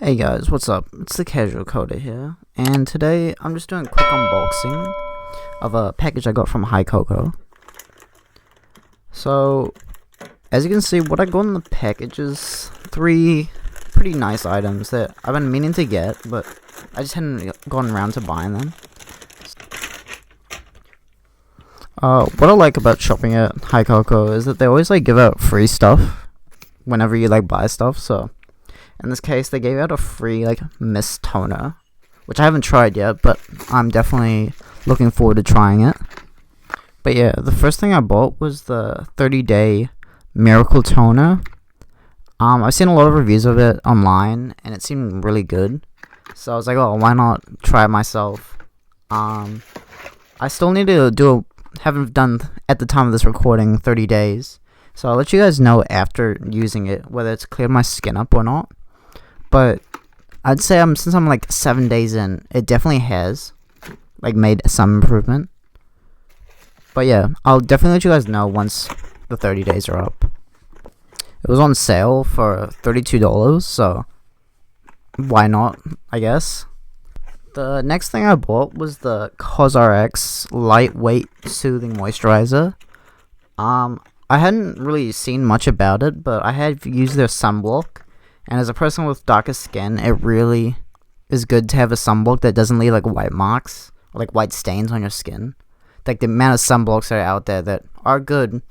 Hey guys, what's up? It's the Casual Coder here, and today I'm just doing a quick unboxing of a package I got from Hikoco. So, as you can see, what I got in the package is 3 pretty nice items that I've been meaning to get, but I just hadn't gotten around to buying them. What I like about shopping at Hikoco is that they always give out free stuff whenever you buy stuff. So in this case, they gave out a free mist toner, which I haven't tried yet, but I'm definitely looking forward to trying it. But yeah, the first thing I bought was the 30-day miracle toner. I've seen a lot of reviews of it online, and it seemed really good. So I was like, oh, why not try it myself? I still need to haven't done at the time of this recording 30 days. So I'll let you guys know after using it whether it's cleared my skin up or not. But I'd say since I'm 7 days in, it definitely has made some improvement. But yeah, I'll definitely let you guys know once the 30 days are up. It was on sale for $32, so why not, I guess. The next thing I bought was the Cosrx lightweight soothing moisturizer. I hadn't really seen much about it, but I had used their sunblock, and as a person with darker skin, it really is good to have a sunblock that doesn't leave white marks or white stains on your skin. The amount of sunblocks that are out there that are good,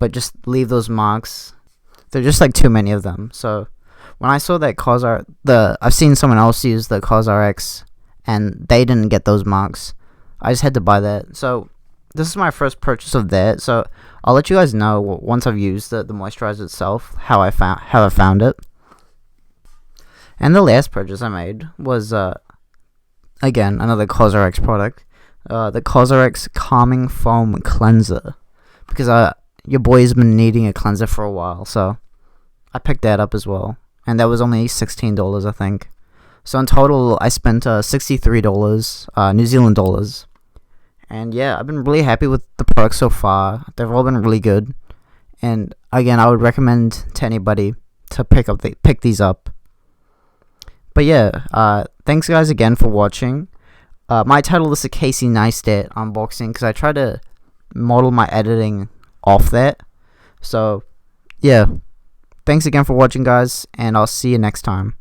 but just leave those marks. They're just too many of them. So when I saw that I've seen someone else use the Cosrx, and they didn't get those marks. I just had to buy that. So this is my first purchase of that. So I'll let you guys know once I've used the moisturizer itself how I found it. And the last purchase I made was again another Cosrx product, the Cosrx Calming Foam Cleanser, because your boy's been needing a cleanser for a while. So I picked that up as well, and that was only $16, I think. So in total, I spent $63 New Zealand dollars. And yeah, I've been really happy with the products so far. They've all been really good. And again, I would recommend to anybody to pick these up. But yeah, thanks guys again for watching. My title is a Casey Neistat unboxing because I try to model my editing off that. So yeah, thanks again for watching guys, and I'll see you next time.